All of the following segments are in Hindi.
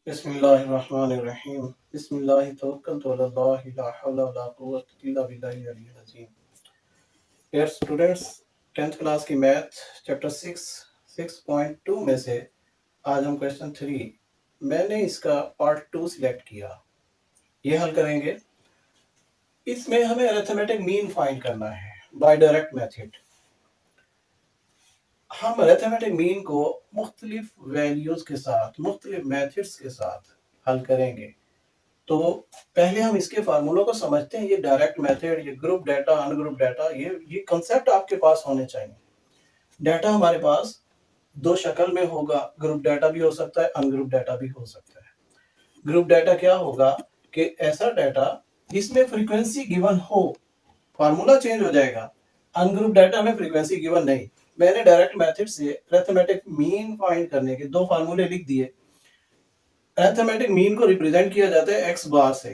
बिस्मिल्लाहिर्रहमानिर्रहीम। बिस्मिल्लाहि तवक्कलतु अलल्लाह ला हौला वला कुव्वता इल्ला बिल्लाहिल अलिय्यिल अज़ीम। डियर स्टूडेंट्स, 10th क्लास की मैथ चैप्टर 6.2 में से आज हम क्वेश्चन 3 मैंने इसका पार्ट 2 सिलेक्ट किया। ये हल करेंगे। इसमें हमें अरिथमेटिक मीन फाइंड करना है बाय डायरेक्ट मेथड। हम अरिथमेटिक मीन को मुख्तलिफ वैल्यूज के साथ, मुख्तलिफ मेथड्स के साथ हल करेंगे। तो पहले हम इसके फार्मूलों को समझते हैं। ये डायरेक्ट मेथड, ये ग्रुप डाटा, अनग्रुप डाटा, ये कंसेप्ट आपके पास होने चाहिए। डाटा हमारे पास दो शक्ल में होगा, ग्रुप डाटा भी हो सकता है, अनग्रुप डाटा भी हो सकता है। ग्रुप डाटा क्या होगा कि ऐसा डाटा जिसमें फ्रीक्वेंसी गिवन हो, फार्मूला चेंज हो जाएगा। अनग्रुप डाटा में फ्रीक्वेंसी गिवन नहीं। मैंने डायरेक्ट मेथड से अरिथमेटिक मीन फाइंड करने के दो फार्मूले लिख दिए। अरिथमेटिक मीन को रिप्रेजेंट किया जाता है एक्स बार से।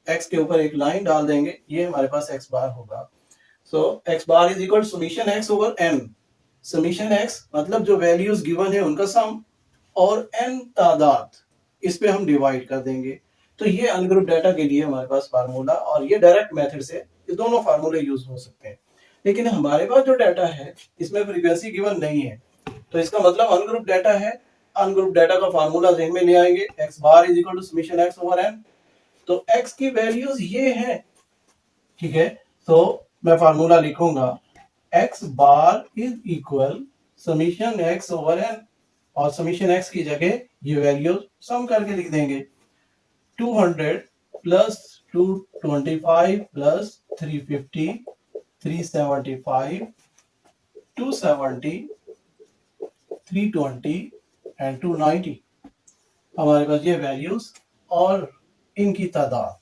एक्स के ऊपर एक लाइन डाल देंगे, ये हमारे पास एक्स बार होगा। So x bar is equal summation x over N. Summation X मतलब जो वैल्यूज गिवन है उनका सम, और एन तादाद, इस पे हम डिवाइड कर देंगे। तो ये अनग्रुप डाटा के लिए हमारे पास फार्मूला, और ये डायरेक्ट मेथड से ये दोनों फार्मूले यूज हो सकते हैं। लेकिन हमारे पास जो डाटा है इसमें फ्रीक्वेंसी गिवन नहीं है, तो इसका मतलब अनग्रुप डाटा है। अनग्रुप डाटा का फार्मूला ज़हन में ले आएंगे, x bar is equal to summation x over n. तो एक्स की वैल्यूज ये है, ठीक है। तो मैं फार्मूला लिखूंगा, x bar is equal summation x over n, और समीशन एक्स की जगह ये वैल्यूज सम करके लिख देंगे। 200 प्लस 225 प्लस 350, 375, 270, 320 एंड 290। हमारे पास ये वैल्यूज और इनकी तादाद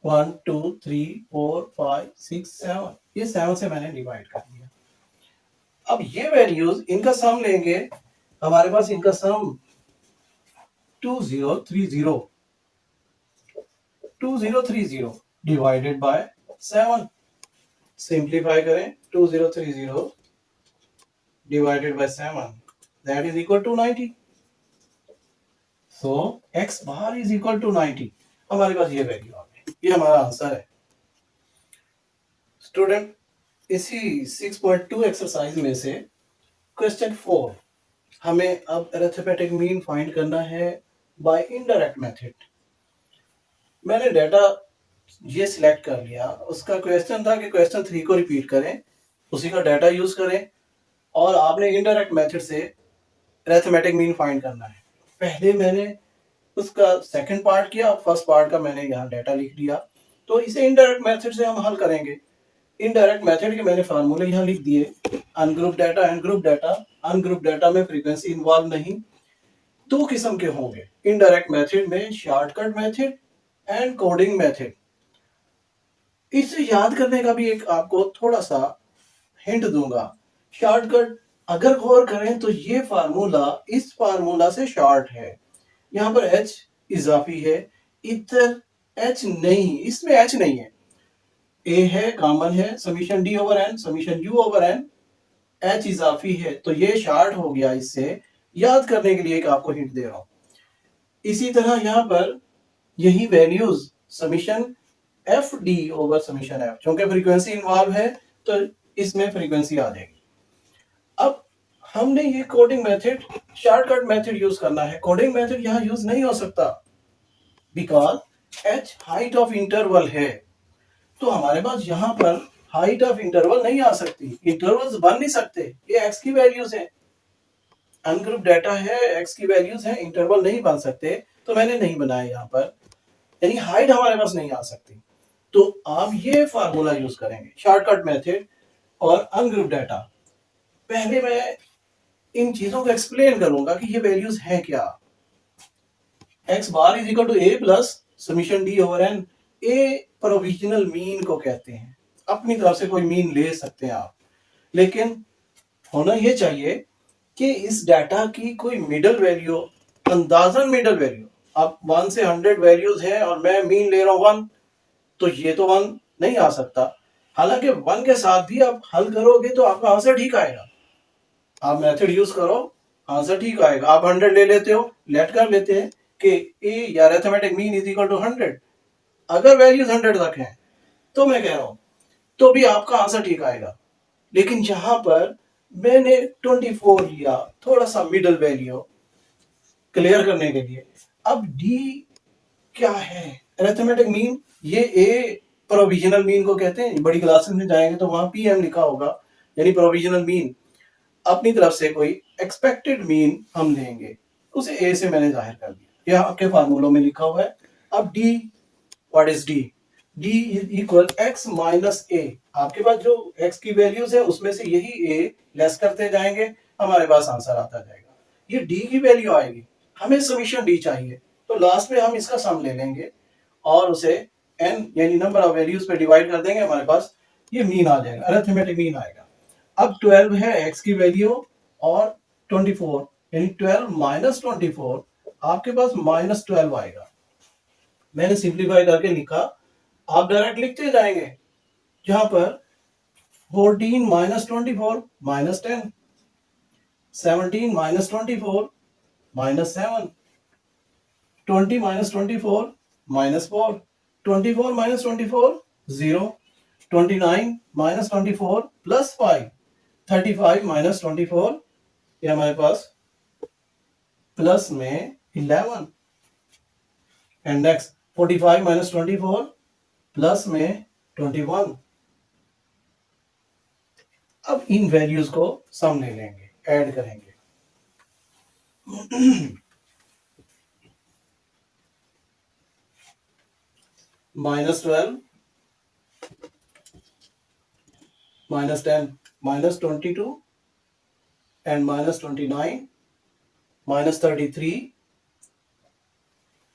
1 2 3 4 5 6 7, ये 7 से मैंने डिवाइड कर दिया। अब ये वैल्यूज इनका सम लेंगे, हमारे पास इनका सम 2030 डिवाइडेड बाय 7। सिंप्लीफाई करें, 2030 divided by 7, that is equal to 90। So x bar is equal to 90। हमारे पास ये वैल्यू आ गई, ये हमारा आंसर है। स्टूडेंट, इसी 6.2 एक्सरसाइज में से क्वेश्चन 4 हमें अब अरिथमेटिक मीन फाइंड करना है बाय इनडायरेक्ट मेथड। मैंने डाटा ये सिलेक्ट कर लिया। उसका क्वेश्चन था कि क्वेश्चन 3 को रिपीट करें, उसी का डाटा यूज करें, और आपने इनडायरेक्ट मेथड से अरिथमेटिक मीन फाइंड करना है। पहले मैंने उसका सेकंड पार्ट किया, फर्स्ट पार्ट का मैंने यहाँ डाटा लिख दिया। तो इसे इनडायरेक्ट मेथड से हम हल करेंगे। इनडायरेक्ट मेथड के मैंने फार्मूले यहाँ लिख दिए, ungroup data, ungroup data. Ungroup data में फ्रीक्वेंसी इन्वॉल्व नहीं। दो किस्म के होंगे इनडायरेक्ट मेथड में, shortcut method and coding method. इसे याद करने का भी एक आपको थोड़ा सा हिंट दूंगा। शॉर्टकट अगर गौर करें तो ये फार्मूला इस फार्मूला से शॉर्ट है। यहाँ पर h इजाफी है, इधर h नहीं, इसमें h नहीं है। a है, कॉमन है, summation d over n, summation u over n, h इजाफी है, तो ये शॉर्ट हो गया। इससे याद करने के लिए एक आपको हिंट दे रहा हूं। इसी तरह यहाँ पर यही values summation F D over summation F, क्योंकि फ्रीक्वेंसी इन्वॉल्व है तो इसमें फ्रीक्वेंसी आ जाएगी। अब हमने ये coding method, shortcut method use करना है। कोडिंग मेथड यहाँ यूज नहीं हो सकता because h height of interval है, तो हमारे पास यहाँ पर हाइट ऑफ इंटरवल नहीं आ सकती, इंटरवल्स बन नहीं सकते। ये x की वैल्यूज है, अनग्रुप डाटा है, x की वैल्यूज है, इंटरवल नहीं बन सकते, तो मैंने नहीं बनाया यहाँ पर, यानी हाइट हमारे पास नहीं आ सकती। तो आप ये फार्मूला यूज करेंगे, शॉर्टकट मेथड और अनग्रुप डाटा। पहले मैं इन चीजों को एक्सप्लेन करूंगा कि ये वैल्यूज हैं क्या। X bar is equal to A plus summation D over N. A provisional mean को कहते हैं, अपनी तरफ से कोई मीन ले सकते हैं आप, लेकिन होना ये चाहिए कि इस डाटा की कोई मिडल वैल्यू, अंदाजन मिडल वैल्यू। अब 1 से 100 वैल्यूज हैं और मैं मीन ले रहा हूं 1, तो ये तो 1 नहीं आ सकता। हालांकि 1 के साथ भी आप हल करोगे तो आपका आंसर ठीक आएगा। आप मेथड यूज करो, आंसर ठीक आएगा। आप 100 ले लेते हो, लेट कर लेते हैं, कि ए या arithmetic mean is equal to 100, अगर वैल्यूज 100 तक हैं तो मैं कह रहा हूं तो भी आपका आंसर ठीक आएगा। लेकिन यहां पर मैंने 24 लिया, थोड़ा सा मिडल वैल्यू क्लियर करने के लिए। अब डी क्या है? अरिथमेटिक मीन, ये ए प्रोविजनल मीन को कहते हैं। बड़ी क्लासेस में जाएंगे तो वहां पीएम लिखा होगा, यानी प्रोविजनल मीन। अपनी तरफ से कोई एक्सपेक्टेड मीन हम लेंगे, उसे ए से मैंने जाहिर कर दिया, यह आपके फार्मूलों में लिखा हुआ है। अब D, what is D? D is equal X minus A. आपके पास जो एक्स की वैल्यूज है उसमें से यही ए लेस करते जाएंगे, हमारे पास आंसर आता जाएगा। ये डी की वैल्यू आएगी, हमें समीशन डी चाहिए, तो लास्ट में हम इसका सम ले लेंगे और उसे एन यानी नंबर ऑफ वैल्यूज पे डिवाइड कर देंगे, हमारे पास ये मीन आ जाएगा, अरिथमेटिक मीन आएगा। अब 12 है एक्स की वैल्यू और 24 यानी 12 माइनस 24, आपके पास माइनस 12 आएगा। मैंने सिंप्लीफाई करके लिखा, आप डायरेक्ट लिखते जाएंगे। जहां पर 14 minus 24 minus 10, 17 minus 24 minus 7, 20 minus 24 minus 4, 24 minus 24 0, 29 minus 24 plus 5, 35 minus 24, ये हमारे पास प्लस में 11, एंड नेक्स्ट 45 माइनस 24 प्लस में 21। अब इन वैल्यूज को सम ले लेंगे, ऐड करेंगे। Minus 12 minus 10 minus 22 and minus 29 minus 33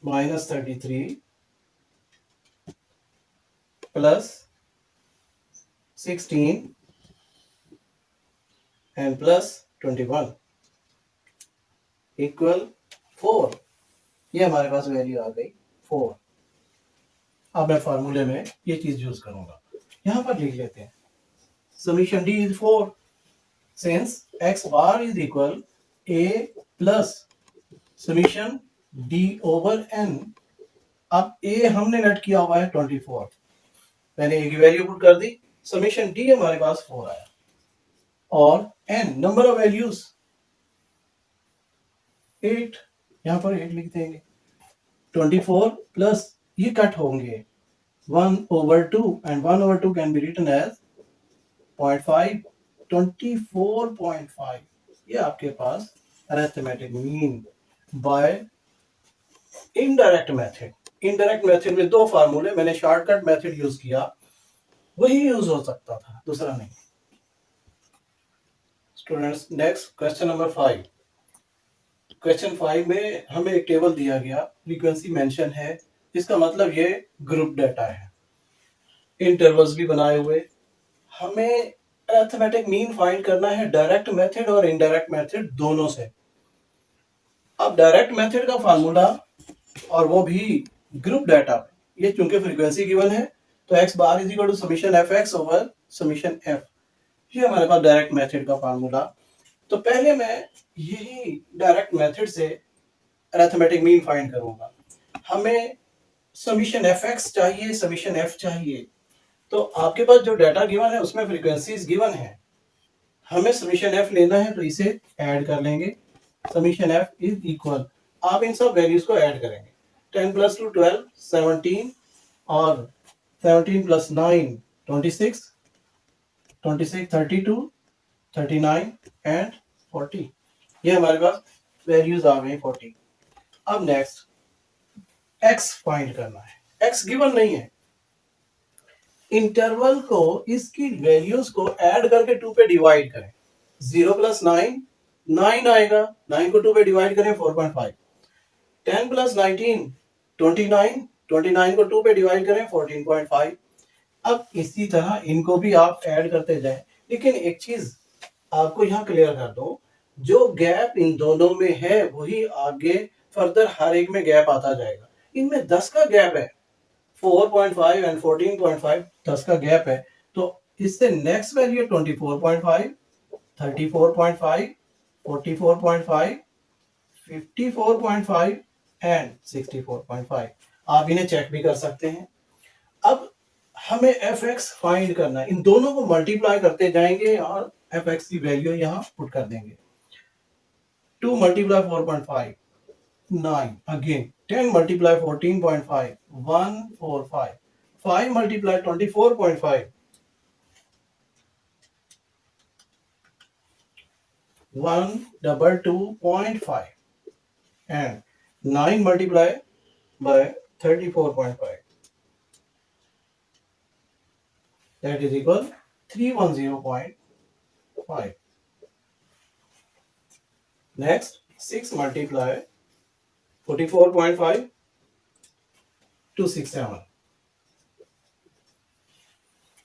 minus 33 plus 16 and plus 21 equal 4। ये हमारे पास वैल्यू आ गई 4। अब मैं फार्मूले में ये चीज यूज करूंगा, यहां पर लिख लेते हैं summation d is 4 since x bar is equal a plus summation D over n. अब ए हमने नेट किया हुआ है 24, मैंने ए की वैल्यू पुट कर दी, समीशन डी हमारे पास 4 आया और एन नंबर ऑफ वैल्यूज 8, यहां पर 8 लिख देंगे। 24 प्लस ये कट होंगे 1/2 and 1/2 can be written as 0.5, 24.5। ये आपके पास arithmetic mean by indirect method. Indirect method में दो फार्मूले, मैंने शॉर्टकट मेथड यूज किया, वही यूज हो सकता था, दूसरा नहीं। Students, next question number 5। Question 5 में हमें एक टेबल दिया गया, फ्रीक्वेंसी मेंशन है, इसका मतलब ये ग्रुप डाटा है, इंटरवल्स भी बनाए हुए। हमें अरिथमेटिक मीन फाइंड करना है डायरेक्ट मेथड और इनडायरेक्ट मेथड दोनों से। अब डायरेक्ट मेथड का फार्मूला, और वो भी ग्रुप डाटा, ये चूंकि फ्रीक्वेंसी गिवन है तो x bar is equal to summation f x over summation f, ये हमारे पास डायरेक्ट मेथड का फार्मूला। तो पहले मैं यही डायरेक्ट मेथड से अरिथमेटिक मीन फाइंड करूंगा। हमें समीशन एफ एक्स चाहिए, समीशन एफ चाहिए, तो आपके पास जो डाटा गिवन है उसमें फ्रीक्वेंसीज गिवन है, हमें समीशन एफ लेना है, तो इसे ऐड कर लेंगे। समीशन एफ इज इक्वल, आप इन सब वैल्यूज को ऐड करेंगे, 10 प्लस 2 12, 17 और 17 प्लस 9 26, 26 32, 39 एंड 40। ये हमारे पास वैल्यूज आ गई 40। अब नेक्स्ट x फाइंड करना है, x गिवन नहीं है, इंटरवल को इसकी वैल्यूज को ऐड करके 2 पे डिवाइड करें। 0 प्लस 9 9 आएगा, 9 को 2 पे डिवाइड करें 4.5, 10 प्लस 19 29, 29 को 2 पे डिवाइड करें 14.5। अब इसी तरह इनको भी आप ऐड करते जाएं, लेकिन एक चीज आपको यहाँ क्लियर कर दो, जो गैप इन दोनों में है वही आगे फर्दर हर एक में गैप आता जाएगा। इनमें 10 का गैप है, 4.5 एंड 14.5, 10 का गैप है, तो इससे नेक्स्ट वैल्यू 24.5, 34.5, 44.5, 54.5 एंड 64.5। आप इन्हें चेक भी कर सकते हैं। अब हमें एफ एक्स फाइंड करना है, इन दोनों को मल्टीप्लाई करते जाएंगे और एफ एक्स की वैल्यू यहाँ पुट कर देंगे। 2 multiply 4.5 9, again 10 multiply 14.5 145, 5 multiply 24.5 122.5 and 9 multiply by 34.5, that is equal 310.5. Next 6 multiply 44.5 267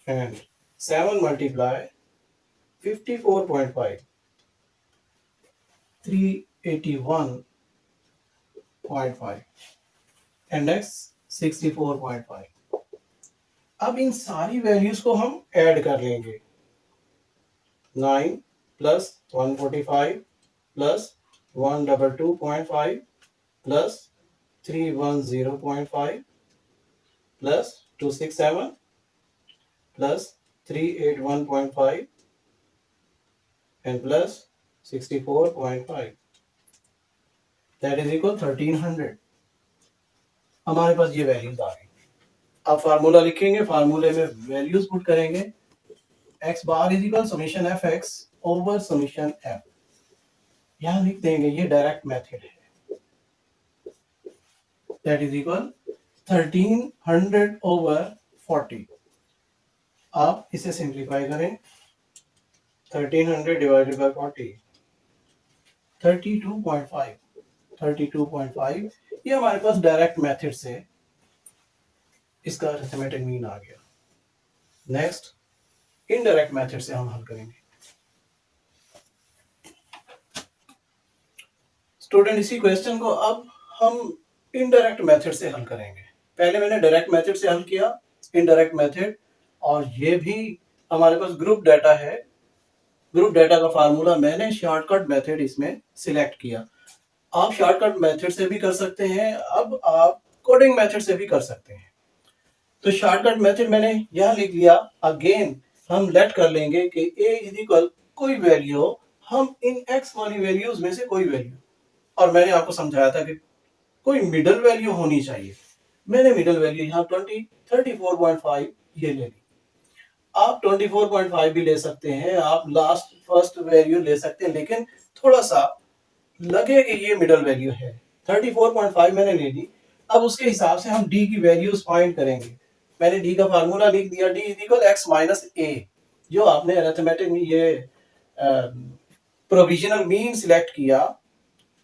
and 7 multiply 54.5 381.5 and next 64.5. अब इन सारी वैल्यूज को हम ऐड कर लेंगे। 9 plus 145 plus 122.5 plus 310.5 plus 267 plus 381.5 and plus 64.5, that is equal 1300। हमारे पास ये वैल्यूज आ गई। अब फार्मूला लिखेंगे, फार्मूले में वैल्यूज पुट करेंगे। x bar is equal summation f x over summation F, यहां लिख देंगे, ये डायरेक्ट मेथड है, दैट इज इक्वल 1300 ओवर 40। आप इसे सिंप्लीफाई करें, 1300 डिवाइडेड बाय 40 32.5, 32.5। ये हमारे पास डायरेक्ट मेथड से इसका अरिथमेटिक मीन आ गया। नेक्स्ट इनडायरेक्ट मेथड से हम हल करेंगे। स्टूडेंट, इसी क्वेश्चन को अब हम इनडायरेक्ट मेथड से हल करेंगे। पहले मैंने डायरेक्ट मेथड से हल किया, इनडायरेक्ट मेथड, और ये भी हमारे पास ग्रुप डाटा है। ग्रुप डाटा का फार्मूला मैंने शॉर्टकट मेथड इसमें सिलेक्ट किया। आप शॉर्टकट मेथड से भी कर सकते हैं, अब आप कोडिंग मेथड से भी कर सकते हैं। तो शॉर्टकट मेथड मैंने यहां लिख लिया। अगेन हम लेट कर लेंगे कि a इज इक्वल कोई वैल्यू, हम इन x वाली वैल्यूज में से कोई वैल्यू, और मैंने आपको समझाया था कि कोई मिडल वैल्यू होनी चाहिए। मैंने मिडल वैल्यू यहाँ 34.5 ये ले ली। आप 24.5 भी ले सकते हैं, आप लास्ट फर्स्ट वैल्यू ले सकते हैं, लेकिन थोड़ा सा लगे कि ये मिडल वैल्यू है। 34.5 मैंने ले ली। अब उसके हिसाब से हम d की वैल्यूज फाइंड करेंगे। मैंने d का फार्मूला लिख दिया, d is equal x minus a। जो आपने अरिथमेटिक में ये प्रोविजनल मीन सिलेक्ट किया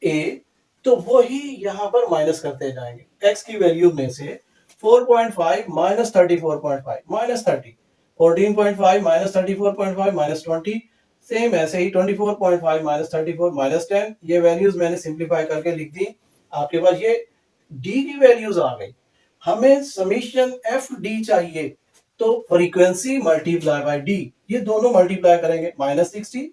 a, तो वही यहाँ पर माइनस करते जाएंगे। x की वैल्यू में से 4.5 minus 34.5 minus 30, 14.5 minus 34.5 minus 20, same ऐसे ही 24.5 माइनस 34 माइनस 10। ये वैल्यूज मैंने सिंप्लीफाई करके लिख दी। आपके पास ये d की वैल्यूज आ गई। हमें समीशन एफ डी चाहिए, तो फ्रीक्वेंसी मल्टीप्लाई बाय डी, ये दोनों मल्टीप्लाई करेंगे। Minus 60,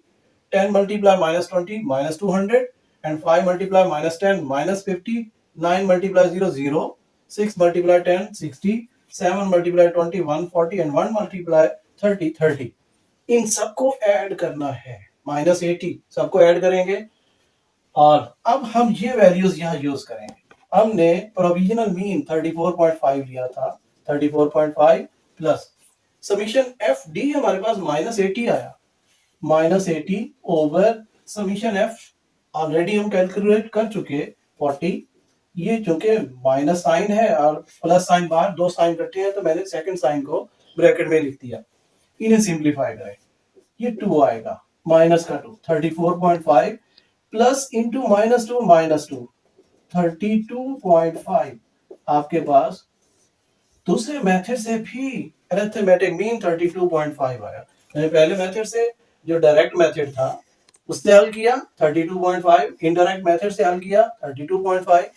10 multiply minus 20 minus 200 and 5 multiply minus 10 minus 50, 9 multiply 0 0, 6 multiply 10 60, 7 multiply 20 140 and 1 multiply 30 30। इन सबको ऐड करना है, माइनस 80 सबको ऐड करेंगे। और अब हम ये वैल्यूज यहाँ यूज करेंगे। हमने प्रोविजनल मीन 34.5 लिया था, 34.5 प्लस समीशन एफ डी हमारे पास माइनस 80 आया, minus 80 over summation F already हम कैलकुलेट कर चुके 40। ये चूंकि माइनस साइन है और प्लस साइन बाहर, दो साइन इकट्ठे हैं, तो मैंने सेकंड साइन को ब्रैकेट में लिख दिया। इन्हें सिंप्लीफाई करें, ये 2 आएगा, माइनस का 2, 34.5 प्लस इंटू माइनस 2 माइनस 2, 32.5। आपके पास दूसरे मेथड से भी अरिथमेटिक मीन 32.5 आया। मैंने पहले मेथड से जो डायरेक्ट मेथड था उससे हल किया 32.5, इनडायरेक्ट मेथड से हल किया 32.5।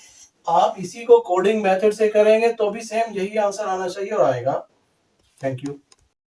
आप इसी को कोडिंग मेथड से करेंगे तो भी सेम यही आंसर आना चाहिए और आएगा। Thank you.